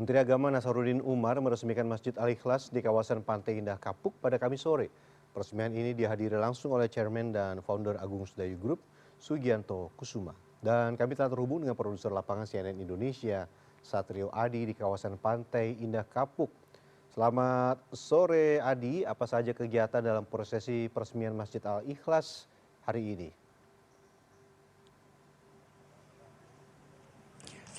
Menteri Agama Nasaruddin Umar meresmikan Masjid Al-Ikhlas di kawasan Pantai Indah Kapuk pada Kamis sore. Peresmian ini dihadiri langsung oleh Chairman dan Founder Agung Sedayu Group, Sugianto Kusuma. Dan kami telah terhubung dengan produser lapangan CNN Indonesia, Satrio Adi di kawasan Pantai Indah Kapuk. Selamat sore Adi, apa saja kegiatan dalam prosesi peresmian Masjid Al-Ikhlas hari ini?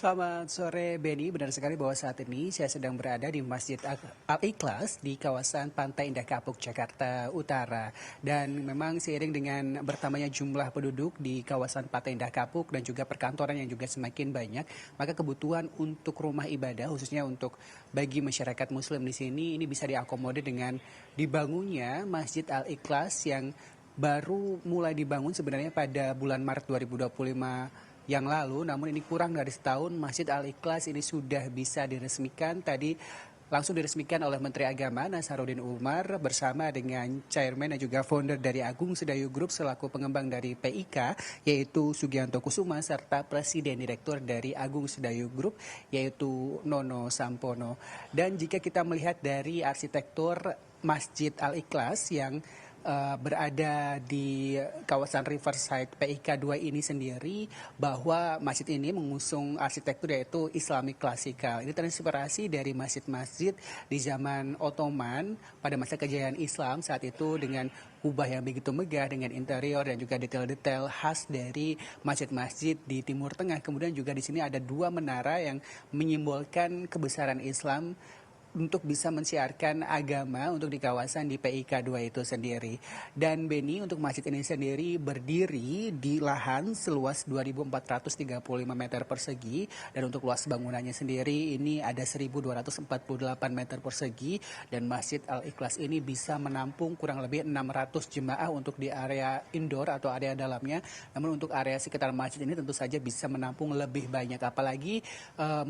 Selamat sore Benny, benar sekali bahwa saat ini saya sedang berada di Masjid Al-Ikhlas di kawasan Pantai Indah Kapuk, Jakarta Utara. Dan memang seiring dengan bertambahnya jumlah penduduk di kawasan Pantai Indah Kapuk dan juga perkantoran yang juga semakin banyak, maka kebutuhan untuk rumah ibadah khususnya untuk bagi masyarakat muslim di sini ini bisa diakomodir dengan dibangunnya Masjid Al-Ikhlas yang baru mulai dibangun sebenarnya pada bulan Maret 2025 yang lalu, namun ini kurang dari setahun Masjid Al-Ikhlas ini sudah bisa diresmikan. Tadi langsung diresmikan oleh Menteri Agama Nasaruddin Umar bersama dengan Chairman dan juga Founder dari Agung Sedayu Group selaku pengembang dari PIK yaitu Sugianto Kusuma serta Presiden Direktur dari Agung Sedayu Group yaitu Nono Sampono. Dan jika kita melihat dari arsitektur Masjid Al-Ikhlas yang berada di kawasan Riverside PIK 2 ini sendiri, bahwa masjid ini mengusung arsitektur yaitu Islamic klasikal. Ini terinspirasi dari masjid-masjid di zaman Ottoman pada masa kejayaan Islam saat itu dengan kubah yang begitu megah dengan interior dan juga detail-detail khas dari masjid-masjid di Timur Tengah. Kemudian juga di sini ada dua menara yang menyimbolkan kebesaran Islam untuk bisa mensiarkan agama untuk di kawasan di PIK 2 itu sendiri. Dan Benny, untuk masjid ini sendiri berdiri di lahan seluas 2.435 meter persegi dan untuk luas bangunannya sendiri ini ada 1.248 meter persegi dan Masjid Al-Ikhlas ini bisa menampung kurang lebih 600 jemaah untuk di area indoor atau area dalamnya. Namun untuk area sekitar masjid ini tentu saja bisa menampung lebih banyak, apalagi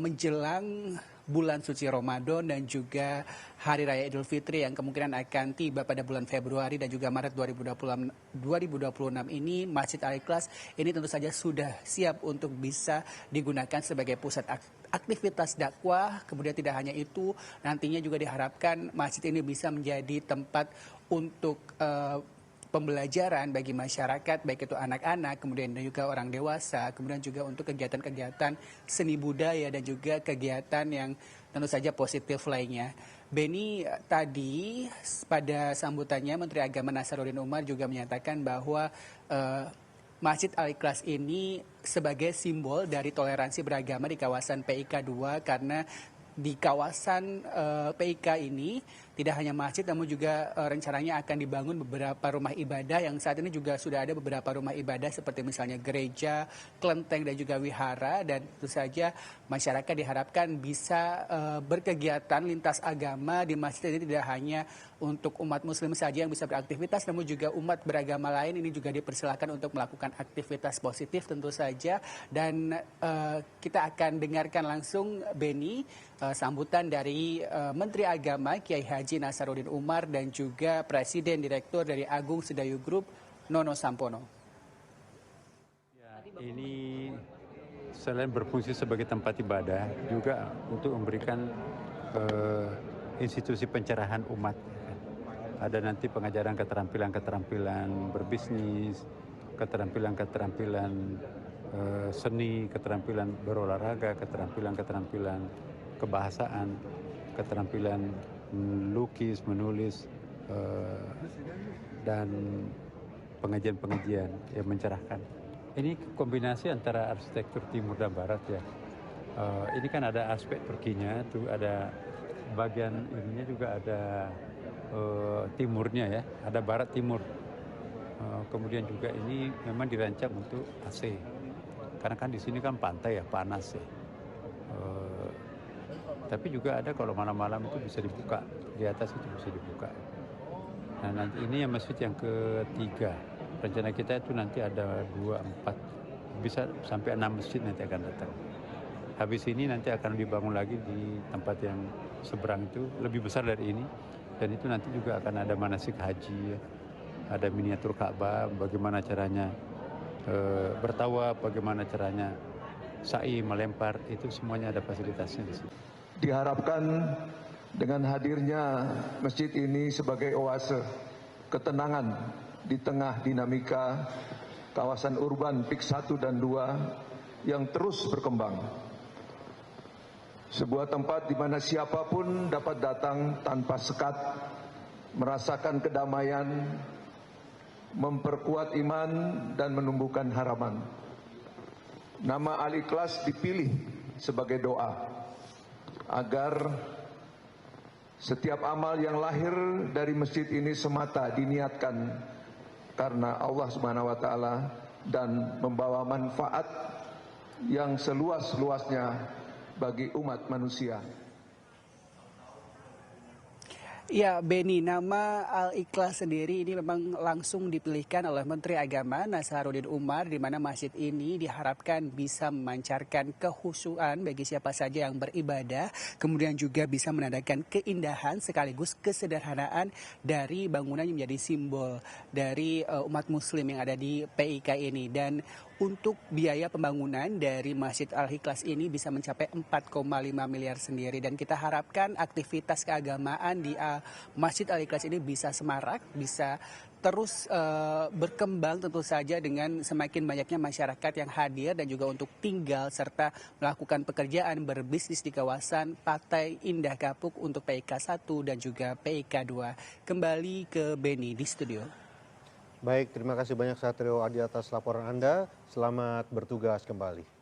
menjelang bulan suci Ramadan dan juga Hari Raya Idul Fitri yang kemungkinan akan tiba pada bulan Februari dan juga Maret 2026 ini, Masjid Al-Ikhlas ini tentu saja sudah siap untuk bisa digunakan sebagai pusat aktivitas dakwah. Kemudian tidak hanya itu, nantinya juga diharapkan masjid ini bisa menjadi tempat untuk pembelajaran bagi masyarakat, baik itu anak-anak, kemudian juga orang dewasa, kemudian juga untuk kegiatan-kegiatan seni budaya dan juga kegiatan yang tentu saja positif lainnya. Benny, tadi pada sambutannya Menteri Agama Nasaruddin Umar juga menyatakan bahwa Masjid Al-Ikhlas ini sebagai simbol dari toleransi beragama di kawasan PIK 2 karena di kawasan PIK ini tidak hanya masjid namun juga rencananya akan dibangun beberapa rumah ibadah yang saat ini juga sudah ada beberapa rumah ibadah seperti misalnya gereja, kelenteng dan juga wihara, dan tentu saja masyarakat diharapkan bisa berkegiatan lintas agama di masjid ini tidak hanya untuk umat muslim saja yang bisa beraktivitas namun juga umat beragama lain ini juga dipersilakan untuk melakukan aktivitas positif tentu saja. Dan kita akan dengarkan langsung Benny sambutan dari Menteri Agama Kiai Haji Nasaruddin Umar dan juga Presiden Direktur dari Agung Sedayu Group Nono Sampono. Ya, ini selain berfungsi sebagai tempat ibadah juga untuk memberikan institusi pencerahan umat. Ada nanti pengajaran keterampilan-keterampilan berbisnis, keterampilan-keterampilan seni, keterampilan berolahraga, keterampilan-keterampilan kebahasaan, keterampilan melukis, menulis, dan pengajian-pengajian yang mencerahkan. Ini kombinasi antara arsitektur timur dan barat ya. Ini kan ada aspek Turkinya, tuh ada bagian ininya juga ada timurnya ya, ada barat timur. Kemudian juga ini memang dirancang untuk AC, karena kan di sini kan pantai ya, panas ya. Tapi juga ada kalau malam-malam itu bisa dibuka, di atas itu bisa dibuka. Nah nanti ini yang masjid yang ketiga, rencana kita itu nanti ada 2, 4, bisa sampai 6 masjid nanti akan datang. Habis ini nanti akan dibangun lagi di tempat yang seberang itu, lebih besar dari ini. Dan itu nanti juga akan ada manasik haji, ada miniatur Ka'bah, bagaimana caranya bertawaf, bagaimana caranya sa'i, melempar, itu semuanya ada fasilitasnya di sini. Diharapkan dengan hadirnya masjid ini sebagai oase ketenangan di tengah dinamika kawasan urban PIK 1 dan 2 yang terus berkembang. Sebuah tempat di mana siapapun dapat datang tanpa sekat, merasakan kedamaian, memperkuat iman dan menumbuhkan harapan. Nama Al-Ikhlas dipilih sebagai doa agar setiap amal yang lahir dari masjid ini semata diniatkan karena Allah Subhanahu wa taala dan membawa manfaat yang seluas-luasnya bagi umat manusia. Ya, Beni, nama Al-Ikhlas sendiri ini memang langsung dipilihkan oleh Menteri Agama Nasaruddin Umar, di mana masjid ini diharapkan bisa memancarkan kehusuan bagi siapa saja yang beribadah, kemudian juga bisa menandakan keindahan sekaligus kesederhanaan dari bangunan yang menjadi simbol dari umat muslim yang ada di PIK ini. Dan untuk biaya pembangunan dari Masjid Al-Ikhlas ini bisa mencapai 4,5 miliar sendiri. Dan kita harapkan aktivitas keagamaan di Masjid Al-Ikhlas ini bisa semarak, bisa terus berkembang tentu saja dengan semakin banyaknya masyarakat yang hadir dan juga untuk tinggal serta melakukan pekerjaan berbisnis di kawasan Pantai Indah Kapuk untuk PIK 1 dan juga PIK 2. Kembali ke Beni di studio. Baik, terima kasih banyak Satrio Adi atas laporan Anda. Selamat bertugas kembali.